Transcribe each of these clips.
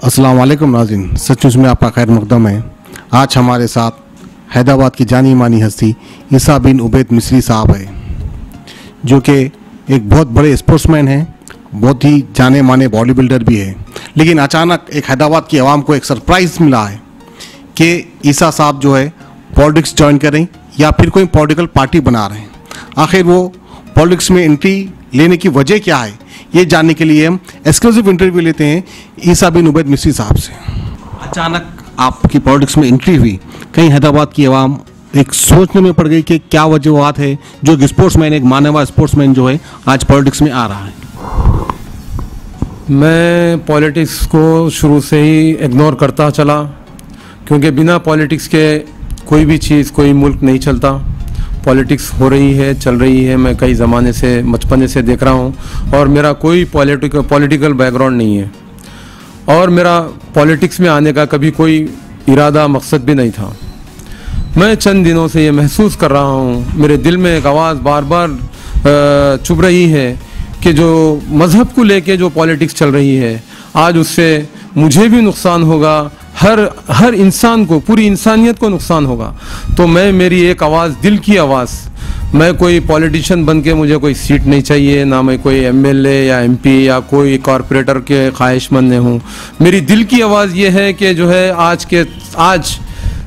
अस्सलाम वालेकुम नाज़रीन, सचमुच में आपका खैर मकदम है। आज हमारे साथ हैदराबाद की जानी मानी हस्ती ईसा बिन उबैद मिस्री साहब है, जो कि एक बहुत बड़े स्पोर्ट्समैन हैं, बहुत ही जाने माने बॉडी बिल्डर भी है। लेकिन अचानक एक हैदराबाद की आवाम को एक सरप्राइज़ मिला है कि ईसा साहब जो है पॉलिटिक्स ज्वाइन करें या फिर कोई पॉलिटिकल पार्टी बना रहे हैं। आखिर वो पॉलिटिक्स में एंट्री लेने की वजह क्या है, ये जानने के लिए हम एक्सक्लूसिव इंटरव्यू लेते हैं ईसा बिन उबैद मिस्री साहब से। अचानक आपकी पॉलिटिक्स में एंट्री हुई, कहीं हैदराबाद की आवाम एक सोचने में पड़ गई कि क्या वजूहत है जो एक स्पोर्ट्समैन, एक मानवा स्पोर्ट्समैन जो है आज पॉलिटिक्स में आ रहा है। मैं पॉलिटिक्स को शुरू से ही इग्नोर करता चला, क्योंकि बिना पॉलिटिक्स के कोई भी चीज़, कोई मुल्क नहीं चलता। पॉलिटिक्स हो रही है, चल रही है, मैं कई ज़माने से, बचपने से देख रहा हूँ, और मेरा कोई पॉलिटिकल बैकग्राउंड नहीं है, और मेरा पॉलिटिक्स में आने का कभी कोई इरादा, मकसद भी नहीं था। मैं चंद दिनों से ये महसूस कर रहा हूँ, मेरे दिल में एक आवाज़ बार बार चुभ रही है कि जो मज़हब को लेके जो पॉलिटिक्स चल रही है, आज उससे मुझे भी नुकसान होगा, हर इंसान को, पूरी इंसानियत को नुकसान होगा। तो मेरी एक आवाज़, दिल की आवाज़, मैं कोई पॉलिटिशियन बन के मुझे कोई सीट नहीं चाहिए, ना मैं कोई एमएलए या एमपी या कोई कॉरपोरेटर के ख्वाहिशमंद हूँ। मेरी दिल की आवाज़ ये है कि जो है आज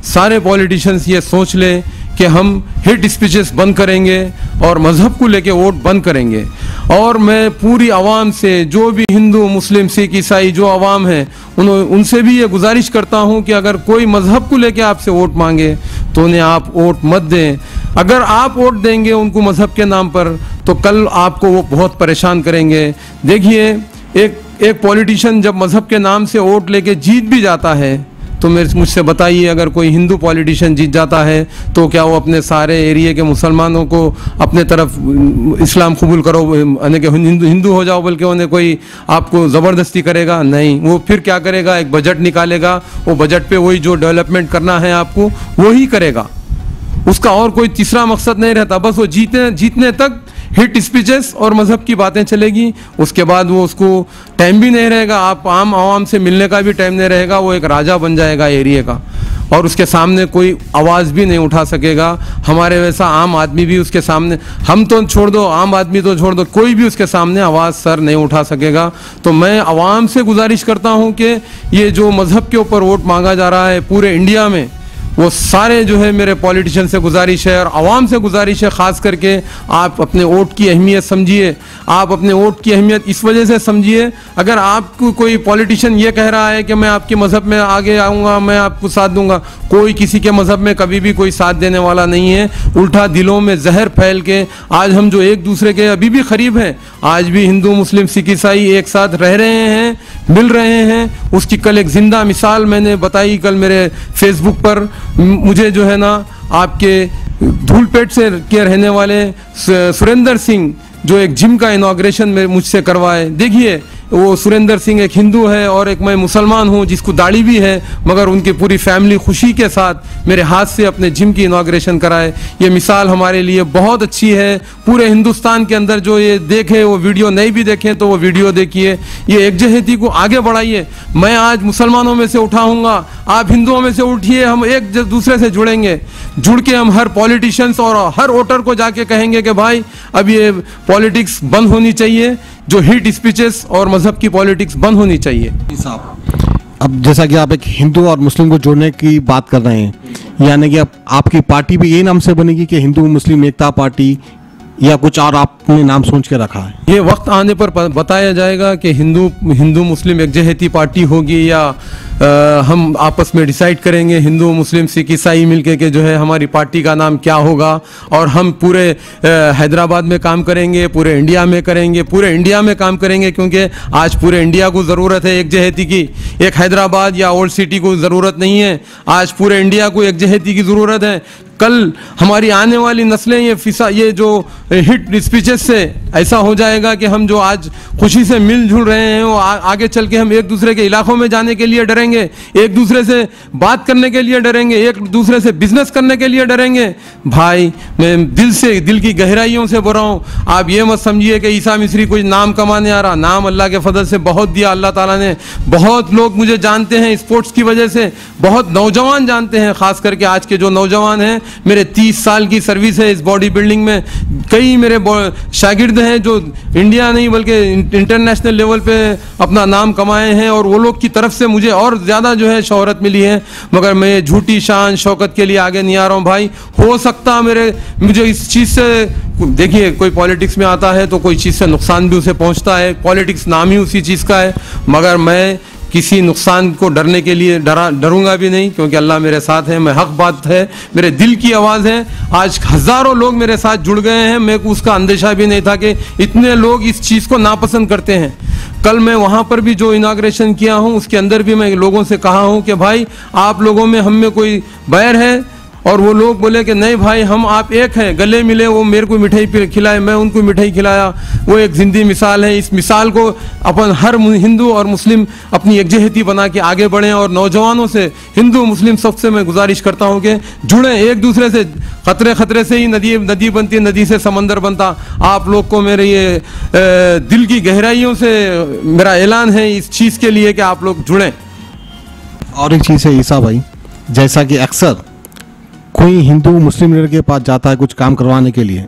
सारे पॉलिटिशियंस ये सोच लें कि हम हेट स्पीचेस बंद करेंगे और मज़हब को लेके वोट बंद करेंगे। और मैं पूरी आवाम से, जो भी हिंदू, मुस्लिम, सिख, ईसाई जो आवाम है, उनसे भी ये गुजारिश करता हूँ कि अगर कोई मज़हब को लेके आपसे वोट मांगे तो उन्हें आप वोट मत दें। अगर आप वोट देंगे उनको मज़हब के नाम पर, तो कल आपको वो बहुत परेशान करेंगे। देखिए, एक पॉलिटिशियन जब मज़हब के नाम से वोट लेके जीत भी जाता है, तो मुझसे बताइए, अगर कोई हिंदू पॉलिटिशियन जीत जाता है तो क्या वो अपने सारे एरिया के मुसलमानों को अपने तरफ इस्लाम कबूल करो, यानी कि हिंदू हो जाओ, बल्कि उन्हें कोई आपको ज़बरदस्ती करेगा? नहीं। वो फिर क्या करेगा? एक बजट निकालेगा, वो बजट पे वही जो डेवलपमेंट करना है आपको वही करेगा। उसका और कोई तीसरा मकसद नहीं रहता। बस वो जीतने तक हिट स्पीचेस और मज़हब की बातें चलेगी, उसके बाद वो उसको टाइम भी नहीं रहेगा, आप आवाम से मिलने का भी टाइम नहीं रहेगा। वो एक राजा बन जाएगा एरिया का, और उसके सामने कोई आवाज़ भी नहीं उठा सकेगा। हमारे वैसा आम आदमी भी उसके सामने, हम तो छोड़ दो, आम आदमी तो छोड़ दो, कोई भी उसके सामने आवाज़ सर नहीं उठा सकेगा। तो मैं आवाम से गुजारिश करता हूँ कि ये जो मज़हब के ऊपर वोट मांगा जा रहा है पूरे इंडिया में, वो सारे जो है मेरे पॉलिटिशियन से गुजारिश है और आवाम से गुजारिश है, ख़ास करके आप अपने वोट की अहमियत समझिए। आप अपने वोट की अहमियत इस वजह से समझिए, अगर आपको कोई पॉलिटिशियन ये कह रहा है कि मैं आपके मज़हब में आगे आऊँगा, मैं आपको साथ दूंगा, कोई किसी के मज़हब में कभी भी कोई साथ देने वाला नहीं है। उल्टा दिलों में जहर फैल के आज हम जो एक दूसरे के अभी भी करीब हैं, आज भी हिंदू, मुस्लिम, सिख, ईसाई एक साथ रह रहे हैं, मिल रहे हैं, उसकी कल एक ज़िंदा मिसाल मैंने बताई। कल मेरे फेसबुक पर मुझे जो है ना, आपके धूलपेट से के रहने वाले सुरेंद्र सिंह जो एक जिम का इनॉग्रेशन में मुझसे करवाए। देखिए, वो सुरेंद्र सिंह एक हिंदू है और एक मैं मुसलमान हूँ जिसको दाढ़ी भी है, मगर उनकी पूरी फैमिली खुशी के साथ मेरे हाथ से अपने जिम की इनॉग्रेशन कराए। ये मिसाल हमारे लिए बहुत अच्छी है। पूरे हिंदुस्तान के अंदर जो ये देखे, वो वीडियो नहीं भी देखें तो वो वीडियो देखिए, ये एकजहती को आगे बढ़ाइए। मैं आज मुसलमानों में से उठाऊँगा, आप हिंदुओं में से उठिए, हम एक दूसरे से जुड़ेंगे। जुड़ के हम हर पॉलिटिशियंस और हर वोटर को जाके कहेंगे कि भाई अब ये पॉलिटिक्स बंद होनी चाहिए, जो हिट स्पीचेस और मज़हब की पॉलिटिक्स बंद होनी चाहिए। अब जैसा कि आप एक हिंदू और मुस्लिम को जोड़ने की बात कर रहे हैं, यानी कि अब आपकी पार्टी भी ये नाम से बनेगी कि हिंदू मुस्लिम एकता पार्टी, या कुछ और आपने नाम सोच के रखा है? ये वक्त आने पर बताया जाएगा कि हिंदू मुस्लिम एकजहती पार्टी होगी, या हम आपस में डिसाइड करेंगे हिंदू, मुस्लिम, सिख, ईसाई मिलके के जो है हमारी पार्टी का नाम क्या होगा। और हम पूरे हैदराबाद में काम करेंगे, पूरे इंडिया में करेंगे, पूरे इंडिया में काम करेंगे, क्योंकि आज पूरे इंडिया को ज़रूरत है एकजहती की। एक हैदराबाद या ओल्ड सिटी को ज़रूरत नहीं है, आज पूरे इंडिया को एकजहती की ज़रूरत है। कल हमारी आने वाली नस्लें ये जो हिट स्पीचेस से ऐसा हो जाएगा कि हम जो आज खुशी से मिलजुल रहे हैं वो आगे चल के हम एक दूसरे के इलाकों में जाने के लिए डरेंगे, एक दूसरे से बात करने के लिए डरेंगे, एक दूसरे से बिजनेस करने के लिए डरेंगे। भाई मैं दिल की गहराइयों से बोल रहा हूँ, आप ये मत समझिए कि ईसा मिस्री कोई नाम कमाने आ रहा, नाम अल्लाह के फजल से बहुत दिया अल्लाह ताला ने। बहुत लोग मुझे जानते हैं स्पोर्ट्स की वजह से, बहुत नौजवान जानते हैं, खास करके आज के जो नौजवान हैं। मेरे 30 साल की सर्विस है इस बॉडी बिल्डिंग में, कई मेरे शागिर्द हैं जो इंडिया नहीं बल्कि इंटरनेशनल लेवल पे अपना नाम कमाए हैं, और वो लोग की तरफ से मुझे और ज़्यादा जो है शोहरत मिली है। मगर मैं झूठी शान शौकत के लिए आगे नहीं आ रहा हूँ भाई। हो सकता मुझे इस चीज़ से, देखिए कोई पॉलिटिक्स में आता है तो कोई चीज़ से नुकसान भी उसे पहुँचता है, पॉलिटिक्स नाम ही उसी चीज़ का है। मगर मैं किसी नुकसान को डरने के लिए डरूंगा भी नहीं, क्योंकि अल्लाह मेरे साथ है। मैं हक बात है, मेरे दिल की आवाज़ है। आज हज़ारों लोग मेरे साथ जुड़ गए हैं, मेरे को उसका अंदेशा भी नहीं था कि इतने लोग इस चीज़ को नापसंद करते हैं। कल मैं वहाँ पर भी जो इनाग्रेशन किया हूँ उसके अंदर भी मैं लोगों से कहा हूँ कि भाई आप लोगों में हम में कोई बैर है, और वो लोग बोले कि नहीं भाई हम आप एक हैं, गले मिले। वो मेरे को मिठाई खिलाए, मैं उनको मिठाई खिलाया। वो एक ज़िंदी मिसाल है। इस मिसाल को अपन हर हिंदू और मुस्लिम अपनी एकजहती बना के आगे बढ़ें, और नौजवानों से, हिंदू मुस्लिम सबसे मैं गुजारिश करता हूँ कि जुड़ें एक दूसरे से। खतरे से ही नदी बनती है, नदी से समंदर बनता। आप लोग को मेरे ये दिल की गहराइयों से मेरा ऐलान है इस चीज़ के लिए कि आप लोग जुड़ें। और एक चीज़ है ईसा भाई, जैसा कि अक्सर कोई हिंदू मुस्लिम लीडर के पास जाता है कुछ काम करवाने के लिए,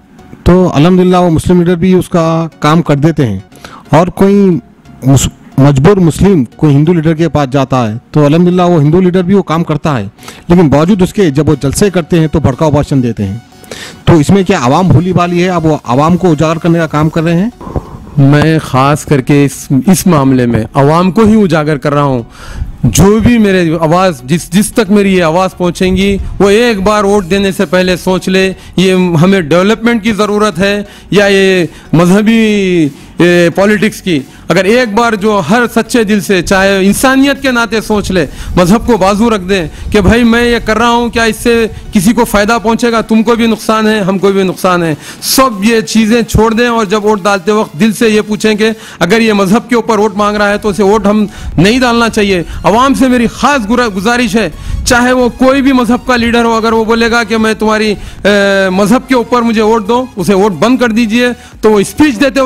तो अल्हम्दुलिल्लाह वो मुस्लिम लीडर भी उसका काम कर देते हैं। और कोई मजबूर मुस्लिम कोई हिंदू लीडर के पास जाता है तो अल्हम्दुलिल्लाह वो हिंदू लीडर भी वो काम करता है, लेकिन बावजूद उसके जब वो जलसे करते हैं तो भड़काऊ भाषण देते हैं। तो इसमें क्या आवाम भोली भाली है? अब वो आवाम को उजागर करने का काम कर रहे हैं। मैं ख़ास करके इस मामले में आवाम को ही उजागर कर रहा हूँ। जो भी मेरे आवाज़ जिस तक मेरी ये आवाज़ पहुँचेंगी, वो एक बार वोट देने से पहले सोच ले ये हमें डेवलपमेंट की ज़रूरत है या ये मजहबी पॉलिटिक्स की। अगर एक बार जो हर सच्चे दिल से, चाहे इंसानियत के नाते सोच ले, मजहब को बाजू रख दें कि भाई मैं ये कर रहा हूँ, क्या इससे किसी को फ़ायदा पहुँचेगा? तुमको भी नुकसान है, हमको भी नुकसान है। सब ये चीज़ें छोड़ दें और जब वोट डालते वक्त दिल से ये पूछें कि अगर ये मजहब के ऊपर वोट मांग रहा है तो उसे वोट हम नहीं डालना चाहिए। आवाम से मेरी ख़ास गुजारिश है, चाहे वो कोई भी मजहब का लीडर हो, अगर वो बोलेगा कि मैं तुम्हारी मजहब के ऊपर मुझे वोट दो, उसे वोट बंद कर दीजिए। तो वो स्पीच देते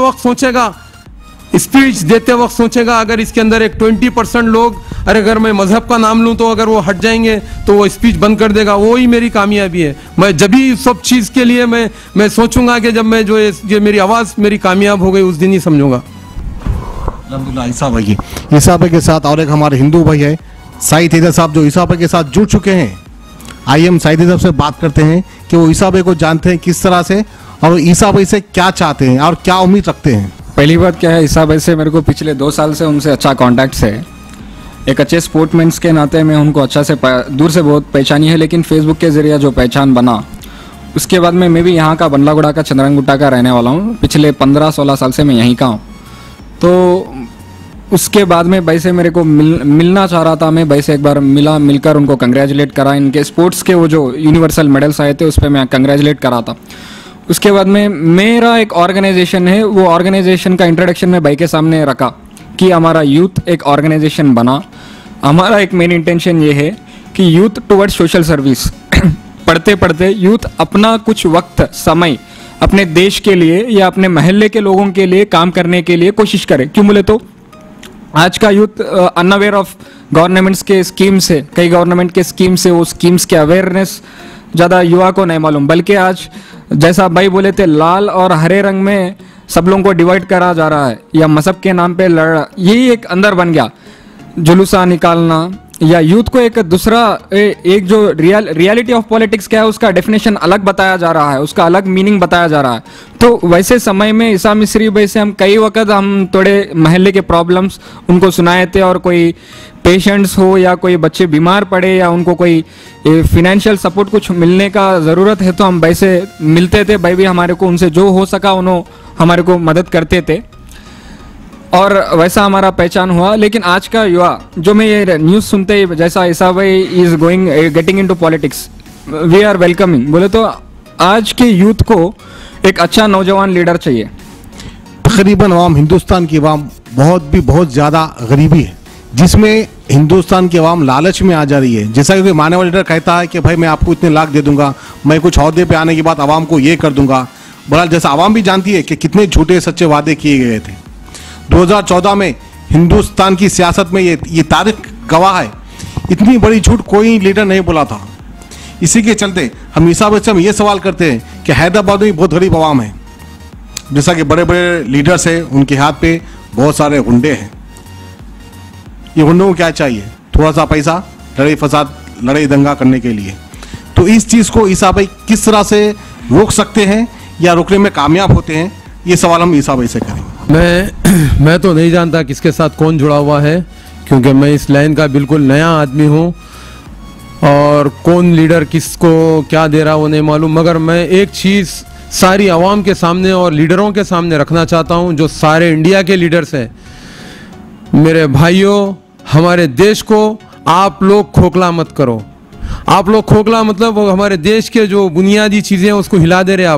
वक्त सोचेगा अगर इसके अंदर एक 20% लोग, अगर मैं मजहब का नाम लूं तो अगर वो हट जाएंगे तो वो स्पीच बंद कर देगा। वो ही मेरी कामयाबी है। मैं जब भी सब चीज़ के लिए मैं सोचूंगा कि जब मैं जो मेरी आवाज़ मेरी कामयाब हो गई, उस दिन ही समझूंगा। अल्हम्दुलिल्लाह। ईसा भाई के साथ और एक हमारे हिंदू भाई है साइद हैदर साहब, जो ईसा भाई के साथ जुड़ चुके हैं। आइए हम साइद हैदर से बात करते हैं कि वो ईसा भाई को जानते हैं किस तरह से, और ईसा भाई से क्या चाहते हैं और क्या उम्मीद रखते हैं। पहली बात क्या है, ईसा भाई से मेरे को पिछले 2 साल से उनसे अच्छा कॉन्टैक्ट्स है। एक अच्छे स्पोर्टमैन्स के नाते मैं उनको अच्छा से दूर से बहुत पहचानी है, लेकिन फेसबुक के ज़रिए जो पहचान बना, उसके बाद में मैं भी यहाँ का बंडलागुड़ा का चंद्रंगुट्टा का रहने वाला हूँ। पिछले 15-16 साल से मैं यहीं का हूँ। तो उसके बाद में भाई से मेरे को मिलना चाह रहा था। मैं भाई से एक बार मिलकर उनको कंग्रेचुलेट करा। इनके स्पोर्ट्स के वो जो यूनिवर्सल मेडल्स आए थे उस पर मैं कंग्रेचुलेट करा था। उसके बाद में मेरा एक ऑर्गेनाइजेशन है, वो ऑर्गेनाइजेशन का इंट्रोडक्शन मैं भाई के सामने रखा कि हमारा यूथ एक ऑर्गेनाइजेशन बना। हमारा एक मेन इंटेंशन ये है कि यूथ टुवर्ड्स सोशल सर्विस पढ़ते पढ़ते यूथ अपना कुछ वक्त समय अपने देश के लिए या अपने महल्ले के लोगों के लिए काम करने के लिए कोशिश करे। क्यों बोले तो आज का यूथ अनअवेयर ऑफ गवर्नमेंट्स के स्कीम्स है, कई गवर्नमेंट के स्कीम्स है, वो स्कीम्स के अवेयरनेस ज़्यादा युवा को नहीं मालूम। बल्कि आज जैसा भाई बोले थे, लाल और हरे रंग में सब लोगों को डिवाइड करा जा रहा है या मजहब के नाम पे लड़, यही एक अंदर बन गया। जुलूसा निकालना या यूथ को एक दूसरा एक जो रियलिटी ऑफ पॉलिटिक्स क्या है उसका डेफिनेशन अलग बताया जा रहा है, उसका अलग मीनिंग बताया जा रहा है। तो वैसे समय में ईसा मिस्री भाई से हम कई वक्त हम थोड़े महल्ले के प्रॉब्लम्स उनको सुनाए थे, और कोई पेशेंट्स हो या कोई बच्चे बीमार पड़े या उनको कोई फिनेंशियल सपोर्ट कुछ मिलने का ज़रूरत है तो हम भाई से मिलते थे। भाई भी हमारे को उनसे जो हो सका उन्होंने हमारे को मदद करते थे और वैसा हमारा पहचान हुआ। लेकिन आज का युवा जो मैं ये न्यूज़ सुनते ही जैसा ईसा भाई is going getting into politics, we are welcoming. बोले तो आज के यूथ को एक अच्छा नौजवान लीडर चाहिए। तकरीबन अवाम हिंदुस्तान की अवाम बहुत ज़्यादा गरीबी है, जिसमें हिंदुस्तान की अवाम लालच में आ जा रही है। जैसा कि कोई मानव लीडर कहता है कि भाई मैं आपको इतने लाख दे दूंगा, मैं कुछ अहदे पे आने के बाद अवाम को ये कर दूंगा। बहरहाल जैसा अवाम भी जानती है कि कितने झूठे सच्चे वादे किए गए थे। 2014 में हिंदुस्तान की सियासत में ये तारीख गवाह है, इतनी बड़ी झूठ कोई लीडर नहीं बोला था। इसी के चलते हम ईसा से हम ये सवाल करते हैं कि हैदराबाद में बहुत गरीब अवाम है, जैसा कि बड़े बड़े लीडर्स हैं, उनके हाथ पे बहुत सारे गुंडे हैं। ये गुंडों को क्या चाहिए? थोड़ा सा पैसा, लड़ाई फसाद, लड़ाई दंगा करने के लिए। तो इस चीज़ को ईसा भाई किस तरह से रोक सकते हैं या रोकने में कामयाब होते हैं, ये सवाल हम ईसा भाई से करेंगे। मैं तो नहीं जानता किसके साथ कौन जुड़ा हुआ है, क्योंकि मैं इस लाइन का बिल्कुल नया आदमी हूँ और कौन लीडर किसको क्या दे रहा वो नहीं मालूम। मगर मैं एक चीज़ सारी आवाम के सामने और लीडरों के सामने रखना चाहता हूँ, जो सारे इंडिया के लीडर्स हैं। मेरे भाइयों, हमारे देश को आप लोग खोखला मत करो। आप लोग खोखला मतलब हमारे देश के जो बुनियादी चीज़ें हैं उसको हिला दे रहे हैं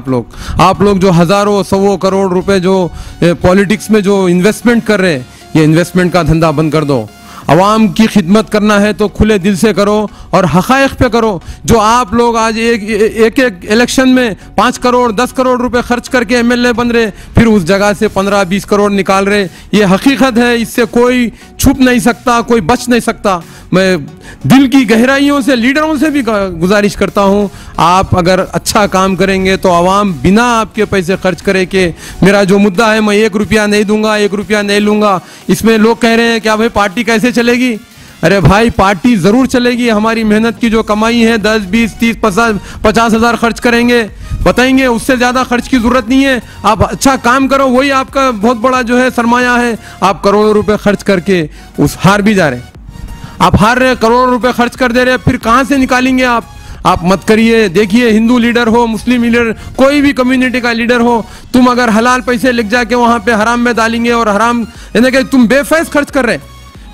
आप लोग जो हज़ारों सौ करोड़ रुपए जो पॉलिटिक्स में जो इन्वेस्टमेंट कर रहे हैं, ये इन्वेस्टमेंट का धंधा बंद कर दो। अवाम की खिदमत करना है तो खुले दिल से करो और हक़ाइक़ पे करो। जो आप लोग आज एक इलेक्शन में 5 करोड़ 10 करोड़ रुपए खर्च करके एमएलए बन रहे, फिर उस जगह से 15-20 करोड़ निकाल रहे, ये हकीकत है, इससे कोई छुप नहीं सकता, कोई बच नहीं सकता। मैं दिल की गहराइयों से लीडरों से भी गुजारिश करता हूँ, आप अगर अच्छा काम करेंगे तो आवाम बिना आपके पैसे खर्च करे कि मेरा जो मुद्दा है मैं 1 रुपया नहीं दूंगा, 1 रुपया नहीं लूँगा। इसमें लोग कह रहे हैं क्या भाई पार्टी कैसे चलेगी? अरे भाई पार्टी ज़रूर चलेगी। हमारी मेहनत की जो कमाई है 10, 20, 30, 50 हज़ार खर्च करेंगे, बताएंगे, उससे ज़्यादा खर्च की ज़रूरत नहीं है। आप अच्छा काम करो, वही आपका बहुत बड़ा जो है सरमाया है। आप करोड़ों रुपए खर्च करके उस हार भी जा रहे, आप हार रहे, करोड़ों रुपए खर्च कर दे रहे, फिर कहाँ से निकालेंगे आप मत करिए। देखिए, हिंदू लीडर हो, मुस्लिम लीडर, कोई भी कम्युनिटी का लीडर हो, तुम अगर हलाल पैसे लिख जाके वहाँ पे हराम में डालेंगे और हराम यानी कि तुम बेफैज खर्च कर रहे,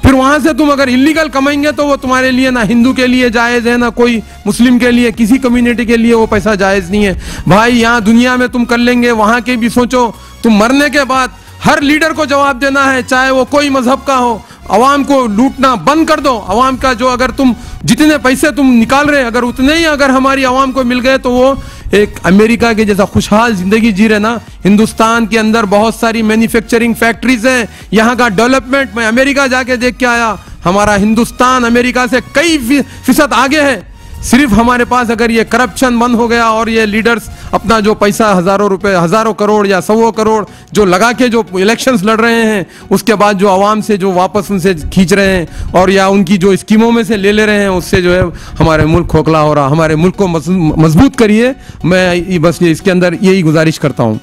फिर वहां से तुम अगर इलीगल कमाएंगे तो वो तुम्हारे लिए ना हिंदू के लिए जायज़ है, ना कोई मुस्लिम के लिए, किसी कम्युनिटी के लिए वो पैसा जायज़ नहीं है। भाई यहाँ दुनिया में तुम कर लेंगे, वहां के भी सोचो। तुम मरने के बाद हर लीडर को जवाब देना है, चाहे वो कोई मजहब का हो। अवाम को लूटना बंद कर दो। अवाम का जो अगर तुम जितने पैसे तुम निकाल रहे, अगर उतने ही अगर हमारी अवाम को मिल गए तो वो एक अमेरिका के जैसा खुशहाल जिंदगी जी रहे ना। हिंदुस्तान के अंदर बहुत सारी मैन्युफैक्चरिंग फैक्ट्रीज हैं, यहाँ का डेवलपमेंट, मैं अमेरिका जाके देख के आया, हमारा हिंदुस्तान अमेरिका से कई फीसद आगे है। सिर्फ हमारे पास अगर ये करप्शन बंद हो गया और ये लीडर्स अपना जो पैसा हज़ारों रुपए, हज़ारों करोड़ या 100 करोड़ जो लगा के जो इलेक्शंस लड़ रहे हैं, उसके बाद जो आवाम से जो वापस उनसे खींच रहे हैं और या उनकी जो स्कीमों में से ले रहे हैं, उससे जो है हमारे मुल्क खोखला हो रहा। हमारे मुल्क को मजबूत करिए। मैं बस ये इसके अंदर यही गुजारिश करता हूँ।